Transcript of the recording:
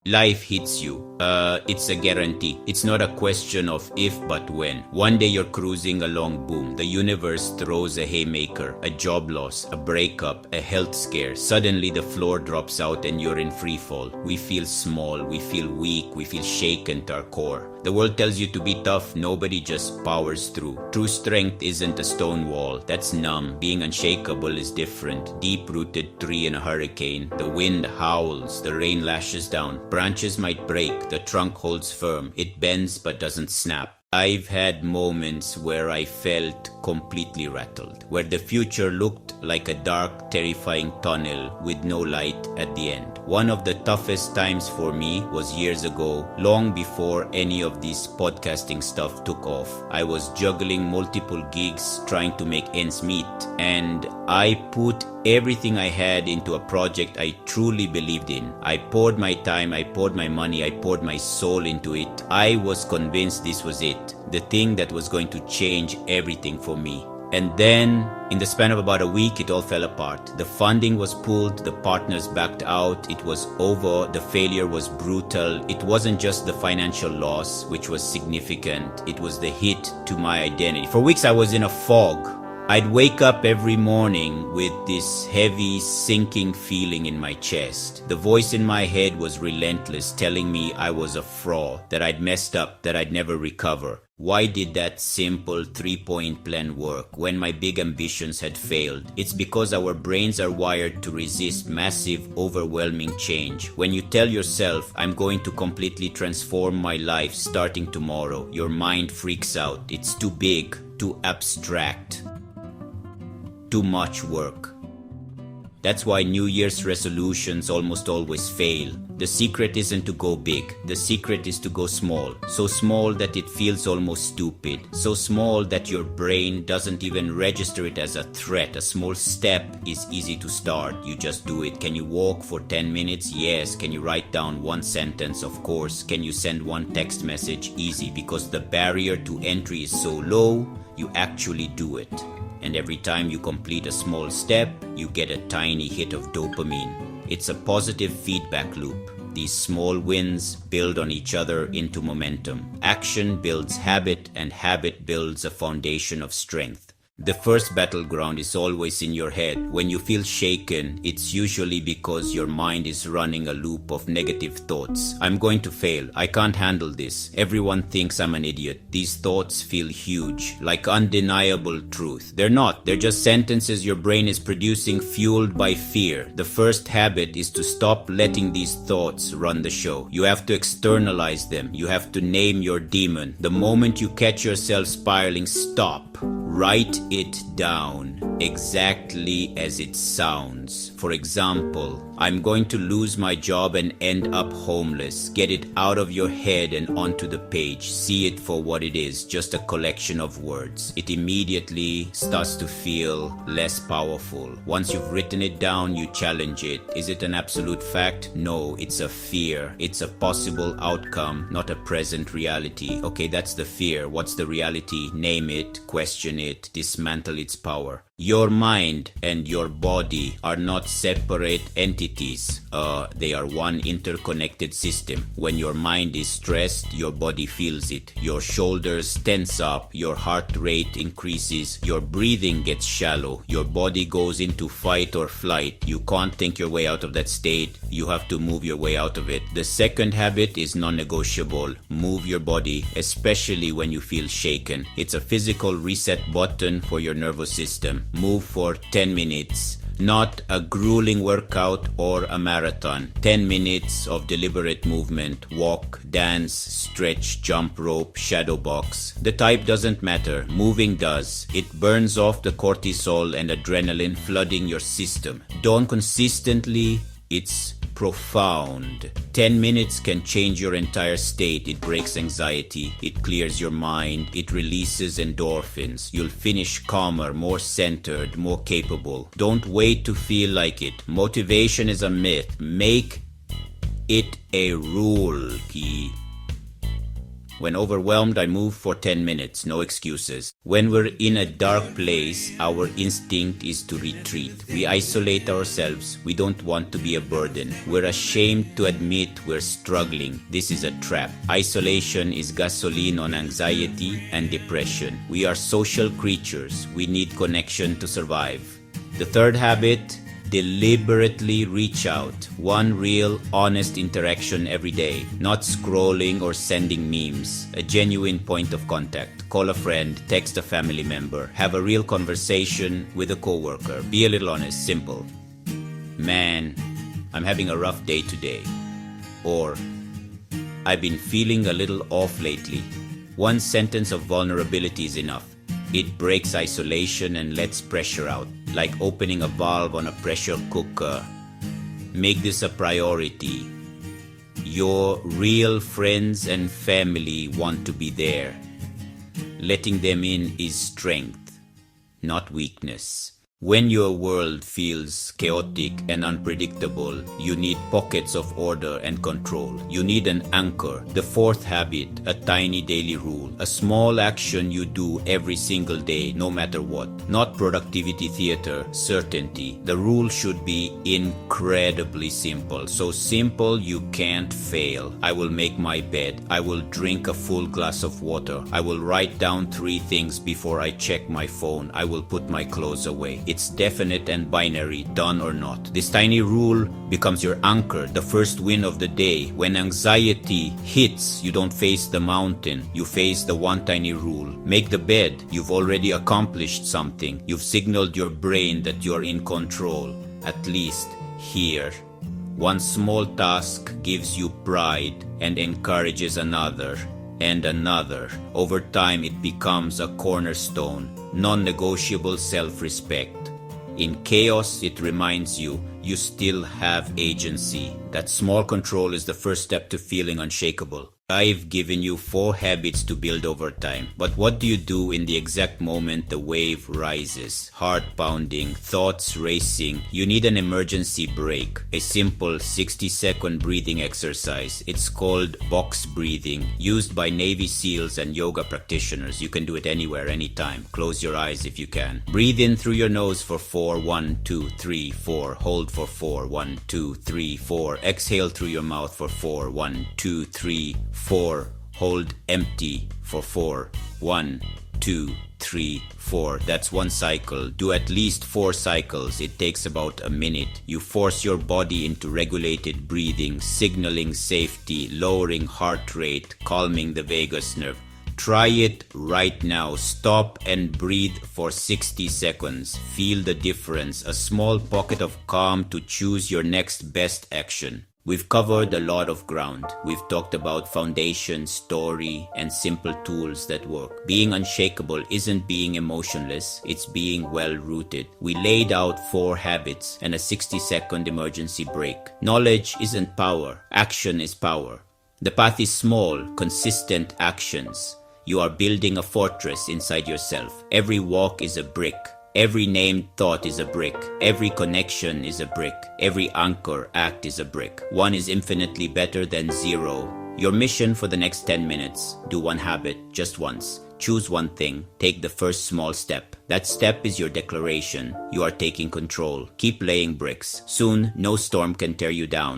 Life hits you. It's a guarantee. It's not a question of if but when. One day you're cruising along, boom, the universe throws a haymaker, a job loss, a breakup, a health scare. Suddenly the floor drops out and you're in free fall. We feel small, we feel weak, we feel shaken to our core. The world tells you to be tough, nobody just powers through. True strength isn't a stone wall, that's numb. Being unshakable is different. Deep-rooted tree in a hurricane. The wind howls, the rain lashes down. Branches might break, the trunk holds firm. It bends but doesn't snap. I've had moments where I felt completely rattled, where the future looked like a dark, terrifying tunnel with no light at the end. One of the toughest times for me was years ago, long before any of this podcasting stuff took off. I was juggling multiple gigs, trying to make ends meet, and I put everything I had into a project I truly believed in. I poured my time, I poured my money, I poured my soul into it. I was convinced this was it, the thing that was going to change everything for me. And then, in the span of about a week, it all fell apart. The funding was pulled, the partners backed out, it was over, the failure was brutal. It wasn't just the financial loss, which was significant, it was the hit to my identity. For weeks I was in a fog. I'd wake up every morning with this heavy, sinking feeling in my chest. The voice in my head was relentless, telling me I was a fraud, that I'd messed up, that I'd never recover. Why did that simple 3-point plan work when my big ambitions had failed? It's because our brains are wired to resist massive, overwhelming change. When you tell yourself, I'm going to completely transform my life starting tomorrow, your mind freaks out. It's too big, too abstract. Too much work. That's why New Year's resolutions almost always fail. The secret isn't to go big. The secret is to go small. So small that it feels almost stupid. So small that your brain doesn't even register it as a threat. A small step is easy to start. You just do it. Can you walk for 10 minutes? Yes. Can you write down one sentence? Of course. Can you send one text message? Easy. Because the barrier to entry is so low, you actually do it. And every time you complete a small step, you get a tiny hit of dopamine. It's a positive feedback loop. These small wins build on each other into momentum. Action builds habit, and habit builds a foundation of strength. The first battleground is always in your head. When you feel shaken, it's usually because your mind is running a loop of negative thoughts. I'm going to fail. I can't handle this. Everyone thinks I'm an idiot. These thoughts feel huge, like undeniable truth. They're not. They're just sentences your brain is producing fueled by fear. The first habit is to stop letting these thoughts run the show. You have to externalize them. You have to name your demon. The moment you catch yourself spiraling, stop. Write it down exactly as it sounds. For example, I'm going to lose my job and end up homeless. Get it out of your head and onto the page. See it for what it is, just a collection of words. It immediately starts to feel less powerful. Once you've written it down, you challenge it. Is it an absolute fact? No, it's a fear. It's a possible outcome, not a present reality. Okay, that's the fear. What's the reality? Name it, question it, dismantle its power. Your mind and your body are not separate entities. They are one interconnected system. When your mind is stressed, your body feels it. Your shoulders tense up, your heart rate increases, your breathing gets shallow, your body goes into fight or flight. You can't think your way out of that state. You have to move your way out of it. The second habit is non-negotiable. Move your body, especially when you feel shaken. It's a physical reset button for your nervous system. Move for 10 minutes. Not a grueling workout or a marathon. 10 minutes of deliberate movement. Walk, dance, stretch, jump rope, shadow box. The type doesn't matter. Moving does. It burns off the cortisol and adrenaline flooding your system. Done consistently, it's profound. 10 minutes can change your entire state. It breaks anxiety. It clears your mind. It releases endorphins. You'll finish calmer, more centered, more capable. Don't wait to feel like it. Motivation is a myth. Make it a rule. Key. When overwhelmed, I move for 10 minutes, no excuses. When we're in a dark place, our instinct is to retreat. We isolate ourselves. We don't want to be a burden. We're ashamed to admit we're struggling. This is a trap. Isolation is gasoline on anxiety and depression. We are social creatures. We need connection to survive. The third habit, deliberately reach out. One real, honest interaction every day. Not scrolling or sending memes. A genuine point of contact. Call a friend, text a family member, have a real conversation with a coworker. Be a little honest, simple. Man, I'm having a rough day today. Or, I've been feeling a little off lately. One sentence of vulnerability is enough. It breaks isolation and lets pressure out, like opening a valve on a pressure cooker. Make this a priority. Your real friends and family want to be there. Letting them in is strength, not weakness. When your world feels chaotic and unpredictable, you need pockets of order and control. You need an anchor. The fourth habit, a tiny daily rule. A small action you do every single day, no matter what. Not productivity theater, certainty. The rule should be incredibly simple. So simple you can't fail. I will make my bed. I will drink a full glass of water. I will write down 3 things before I check my phone. I will put my clothes away. It's definite and binary, done or not. This tiny rule becomes your anchor, the first win of the day. When anxiety hits, you don't face the mountain, you face the one tiny rule. Make the bed. You've already accomplished something. You've signaled your brain that you're in control, at least here. One small task gives you pride and encourages another and another. Over time, it becomes a cornerstone, non-negotiable self-respect. In chaos, it reminds you, you still have agency. That small control is the first step to feeling unshakable. I've given you 4 habits to build over time. But what do you do in the exact moment the wave rises? Heart pounding, thoughts racing. You need an emergency break. A simple 60-second breathing exercise. It's called box breathing, used by Navy SEALs and yoga practitioners. You can do it anywhere, anytime. Close your eyes if you can. Breathe in through your nose for 4. 1, 2, 3, 4. Hold for 4. 1, 2, 3, 4. Exhale through your mouth for 4. 1, 2, 3, 4. Hold empty for 4. 1, 2, 3, 4. That's 1 cycle. Do at least 4 cycles. It takes about a minute. You force your body into regulated breathing, signaling safety, lowering heart rate, calming the vagus nerve. Try it right now. Stop and breathe for 60 seconds. Feel the difference. A small pocket of calm to choose your next best action. We've covered a lot of ground. We've talked about foundation, story, and simple tools that work. Being unshakable isn't being emotionless, it's being well-rooted. We laid out 4 habits and a 60-second emergency break. Knowledge isn't power, action is power. The path is small, consistent actions. You are building a fortress inside yourself. Every walk is a brick. Every named thought is a brick. Every connection is a brick. Every anchor act is a brick. 1 is infinitely better than 0. Your mission for the next 10 minutes. Do 1 habit just once. Choose 1 thing. Take the first small step. That step is your declaration. You are taking control. Keep laying bricks. Soon, no storm can tear you down.